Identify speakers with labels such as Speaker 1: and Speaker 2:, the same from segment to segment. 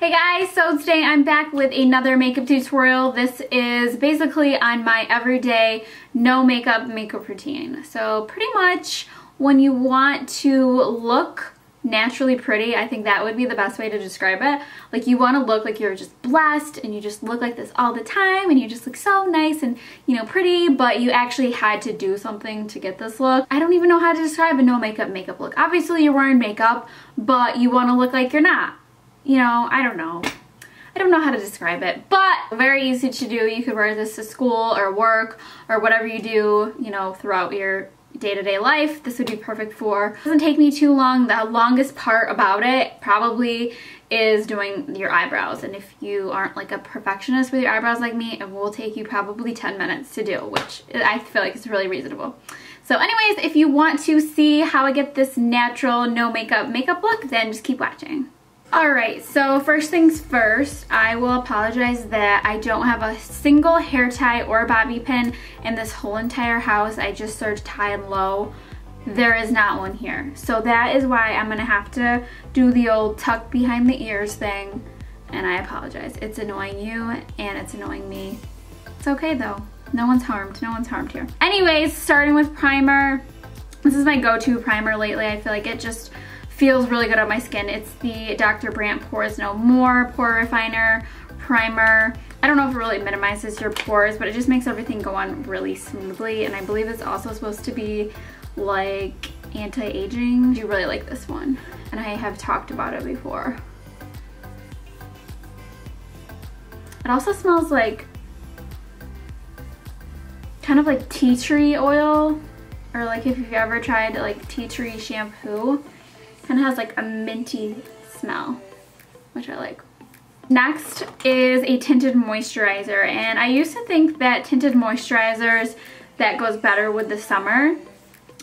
Speaker 1: Hey guys, so today I'm back with another makeup tutorial. This is basically on my everyday no makeup routine. So pretty much when you want to look naturally pretty, I think that would be the best way to describe it. Like you want to look like you're just blessed and you just look like this all the time and you just look so nice and, you know, pretty, but you actually had to do something to get this look. I don't even know how to describe a no makeup look. Obviously you're wearing makeup, but you want to look like you're not. You know, I don't know how to describe it, but very easy to do. You could wear this to school or work or whatever you do, you know, throughout your day-to-day life. This would be perfect for. It doesn't take me too long. The longest part about it probably is doing your eyebrows, and if you aren't like a perfectionist with your eyebrows like me, it will take you probably 10 minutes to do, which I feel like is really reasonable. So anyways, if you want to see how I get this natural no makeup look, then just keep watching. Alright, so first things first, I will apologize that I don't have a single hair tie or bobby pin in this whole entire house. I just searched high and low. There is not one here. So that is why I'm going to have to do the old tuck behind the ears thing, and I apologize. It's annoying you and it's annoying me. It's okay though. No one's harmed. No one's harmed here. Anyways, starting with primer. This is my go-to primer lately. I feel like it just feels really good on my skin. It's the Dr. Brandt Pores No More Pore Refiner Primer. I don't know if it really minimizes your pores, but it just makes everything go on really smoothly, and I believe it's also supposed to be like anti-aging. I do really like this one, and I have talked about it before. It also smells like kind of like tea tree oil, or like if you've ever tried like tea tree shampoo. Kind of has like a minty smell, which I like. Next is a tinted moisturizer, and I used to think that tinted moisturizers that goes better with the summer,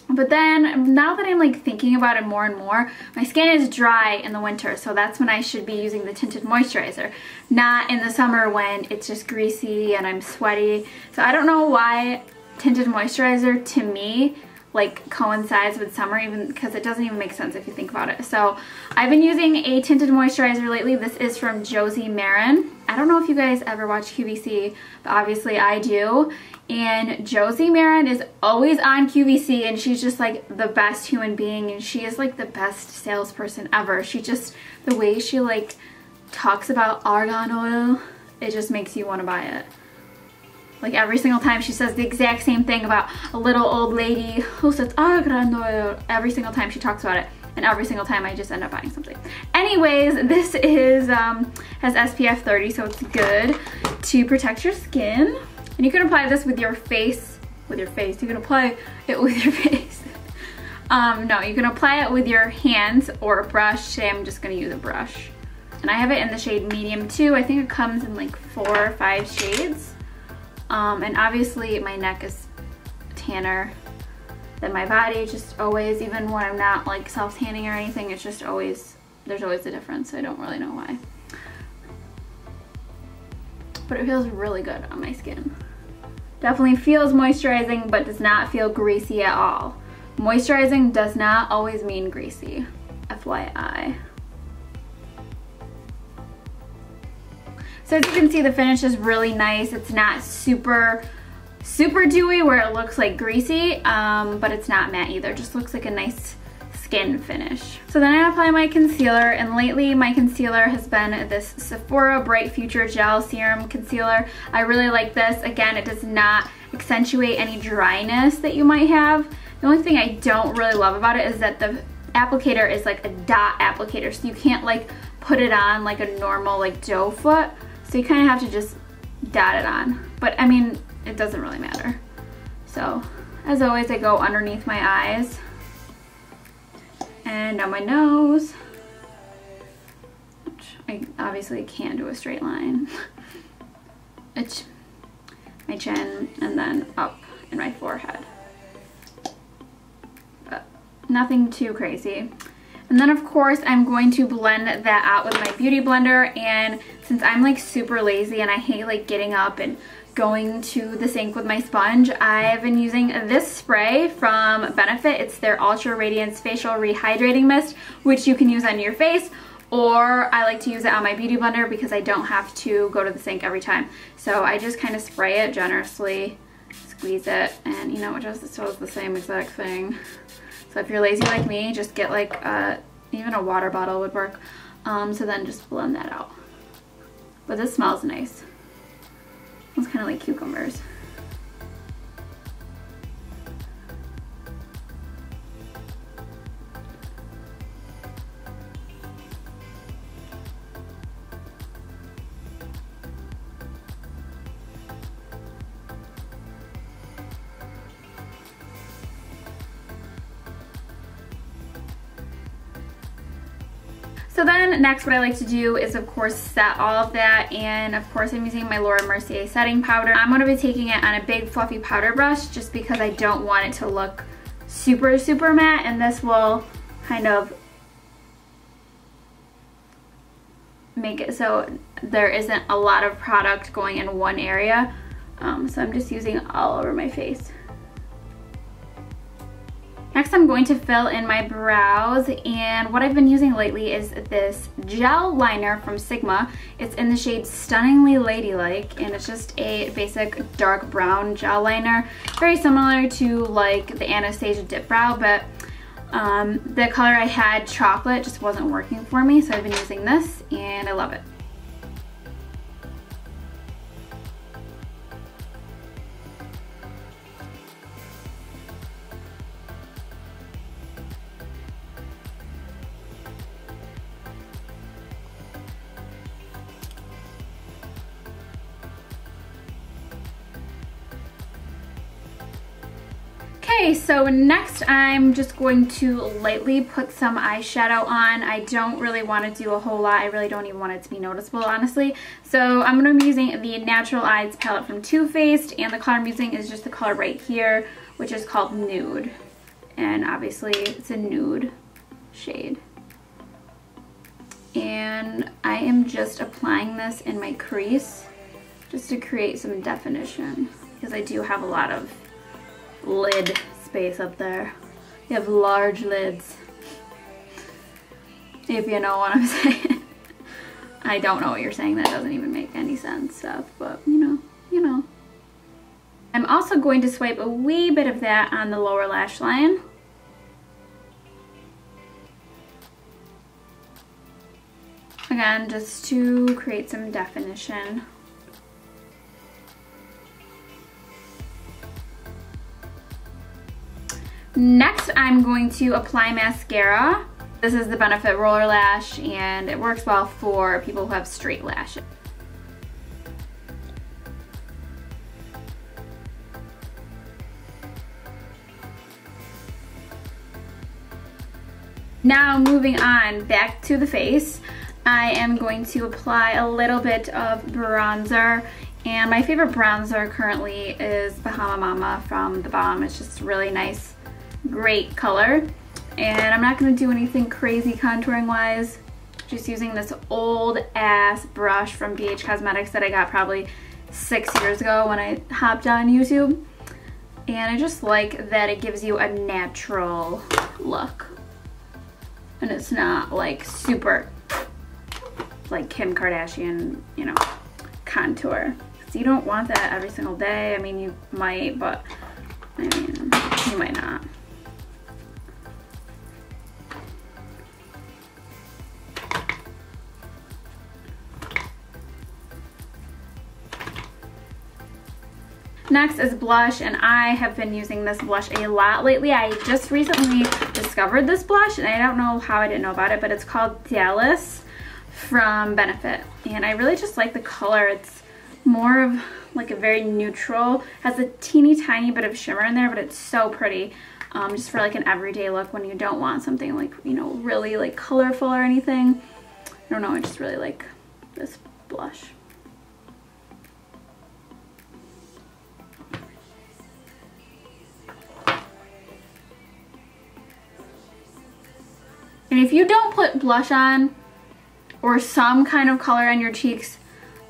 Speaker 1: but then now that I'm like thinking about it more and more, my skin is dry in the winter, so that's when I should be using the tinted moisturizer, not in the summer when it's just greasy and I'm sweaty. So I don't know why tinted moisturizer to me like coincides with summer, even because it doesn't even make sense if you think about it. So I've been using a tinted moisturizer lately. This is from Josie Maran. I don't know if you guys ever watch QVC, but obviously I do. And Josie Maran is always on QVC, and she's just like the best human being, and she is like the best salesperson ever. She just, the way she like talks about argan oil, it just makes you want to buy it. Like every single time she says the exact same thing about a little old lady who says argan oil. Every single time she talks about it, and every single time I just end up buying something. Anyways, this is has SPF 30, so it's good to protect your skin. And you can apply this with your face. You can apply it with your face. No, you can apply it with your hands or a brush. Today I'm just gonna use a brush. And I have it in the shade medium too. I think it comes in like 4 or 5 shades. And obviously my neck is tanner than my body, just always, even when I'm not like self-tanning or anything, it's just always, there's always a difference. I don't really know why. But it feels really good on my skin. Definitely feels moisturizing, but does not feel greasy at all. Moisturizing does not always mean greasy, FYI. So as you can see, the finish is really nice. It's not super dewy where it looks like greasy, but it's not matte either. It just looks like a nice skin finish. So then I apply my concealer, and lately my concealer has been this Sephora Bright Future Gel Serum Concealer. I really like this. Again, it does not accentuate any dryness that you might have. The only thing I don't really love about it is that the applicator is like a dot applicator, so you can't like put it on like a normal like doe foot. So you kind of have to just dot it on. But I mean, it doesn't really matter. So as always, I go underneath my eyes and down my nose, which I obviously can't do a straight line. It's my chin and then up in my forehead. But nothing too crazy. And then of course I'm going to blend that out with my beauty blender, and since I'm like super lazy and I hate like getting up and going to the sink with my sponge, I've been using this spray from Benefit. It's their Ultra Radiance Facial Rehydrating Mist, which you can use on your face or I like to use it on my beauty blender because I don't have to go to the sink every time. So I just kind of spray it generously, squeeze it, and you know, it just does the same exact thing. So if you're lazy like me, just get like even a water bottle would work. So then just blend that out. But this smells nice. It's kind of like cucumbers. So then next what I like to do is of course set all of that, and of course I'm using my Laura Mercier setting powder. I'm going to be taking it on a big fluffy powder brush just because I don't want it to look super matte, and this will kind of make it so there isn't a lot of product going in one area. So I'm just using it all over my face. Next I'm going to fill in my brows, and what I've been using lately is this gel liner from Sigma. It's in the shade Stunningly Ladylike, and it's just a basic dark brown gel liner. Very similar to like the Anastasia Dip Brow, but the color I had, chocolate, just wasn't working for me, so I've been using this and I love it. Okay, so next I'm just going to lightly put some eyeshadow on. I don't really want to do a whole lot. I really don't even want it to be noticeable, honestly. So I'm going to be using the Natural Eyes palette from Too Faced, and the color I'm using is just the color right here, which is called Nude. And obviously it's a nude shade. And I am just applying this in my crease just to create some definition, because I do have a lot of lid space up there. You have large lids, if you know what I'm saying. I don't know what you're saying. That doesn't even make any sense, stuff, but you know. I'm also going to swipe a wee bit of that on the lower lash line. Again, just to create some definition. Next, I'm going to apply mascara. This is the Benefit Roller Lash, and it works well for people who have straight lashes. Now moving on back to the face, I am going to apply a little bit of bronzer, and my favorite bronzer currently is Bahama Mama from TheBalm. It's just really nice, great color, and I'm not going to do anything crazy contouring wise. Just using this old ass brush from BH Cosmetics that I got probably 6 years ago when I hopped on YouTube, and I just like that it gives you a natural look, and it's not like super like Kim Kardashian, you know, contour. So you don't want that every single day. I mean, you might, but I mean, you might not. Next is blush, and I have been using this blush a lot lately. I just recently discovered this blush, and I don't know how I didn't know about it, but it's called Dallas from Benefit, and I really just like the color. It's more of like a very neutral, has a teeny tiny bit of shimmer in there, but it's so pretty, just for like an everyday look when you don't want something like, you know, really like colorful or anything. I don't know, I just really like this blush. And if you don't put blush on or some kind of color on your cheeks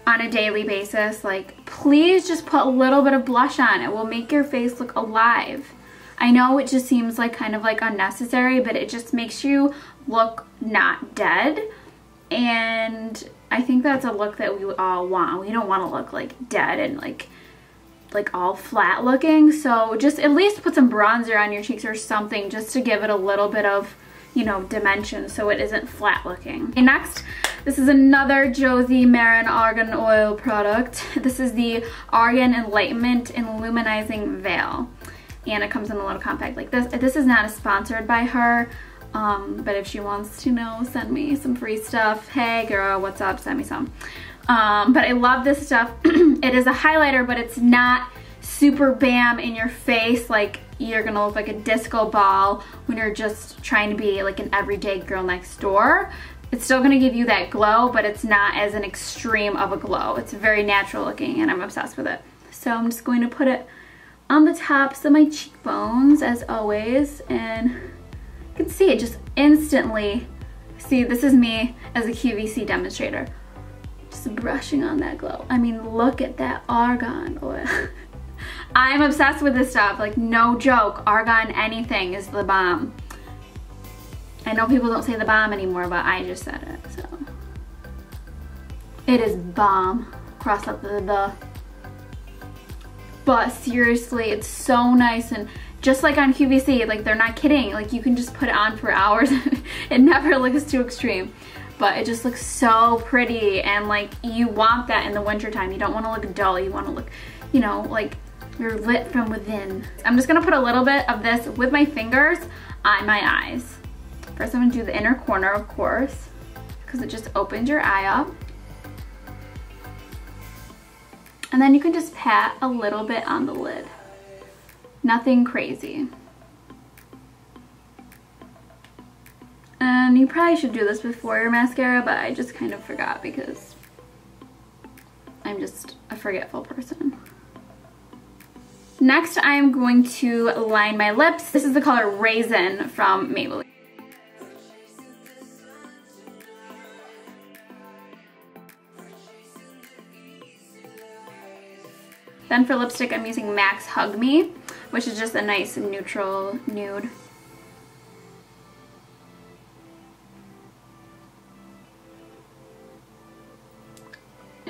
Speaker 1: on a daily basis, like, please just put a little bit of blush on. It will make your face look alive. I know it just seems like kind of like unnecessary, but it just makes you look not dead. and I think that's a look that we all want. We don't want to look like dead and like all flat looking, so just at least put some bronzer on your cheeks or something just to give it a little bit of, you know, dimension so it isn't flat looking. Okay, next, this is another Josie Maran Argan Oil product. This is the Argan Enlightenment Illuminizing Veil, and it comes in a little compact like this. This is not sponsored by her, but if she wants to, you know, send me some free stuff, hey girl, what's up, send me some. But I love this stuff. It is a highlighter, but it's not super bam in your face, like you're gonna look like a disco ball when you're just trying to be like an everyday girl next door. It's still gonna give you that glow, but it's not as an extreme of a glow. It's very natural looking, and I'm obsessed with it. So I'm just going to put it on the tops of my cheekbones as always, and you can see it just instantly. See, this is me as a QVC demonstrator. Just brushing on that glow. I mean, look at that argan oil. I'm obsessed with this stuff, like no joke. Argan anything is the bomb. I know people don't say the bomb anymore, but I just said it, so. It is bomb. Cross out the. But seriously, it's so nice, and just like on QVC, like they're not kidding. Like you can just put it on for hours. It never looks too extreme. But it just looks so pretty, and like you want that in the winter time. You don't want to look dull. You want to look, you know, like you're lit from within. I'm just gonna put a little bit of this with my fingers on my eyes. First I'm gonna do the inner corner, of course, because it just opens your eye up. And then you can just pat a little bit on the lid. Nothing crazy. And you probably should do this before your mascara, but I just kind of forgot because I'm just a forgetful person. Next, I'm going to line my lips. This is the color Raisin from Maybelline. Then for lipstick, I'm using MAC's Hug Me, which is just a nice neutral nude.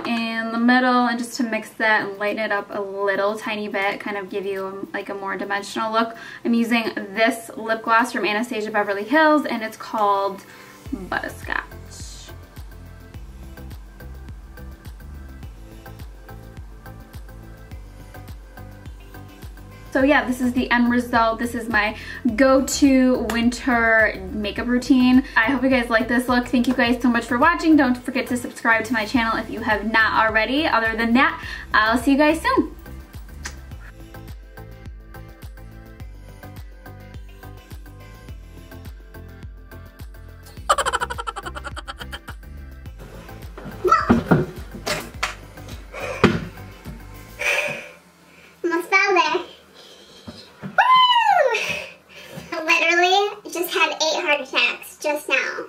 Speaker 1: In the middle, and just to mix that and lighten it up a little tiny bit, kind of give you like a more dimensional look, I'm using this lip gloss from Anastasia Beverly Hills, and it's called Butterscotch. So yeah, this is the end result. This is my go-to winter makeup routine. I hope you guys like this look. Thank you guys so much for watching. Don't forget to subscribe to my channel if you have not already. Other than that, I'll see you guys soon.
Speaker 2: Just had 8 heart attacks just now.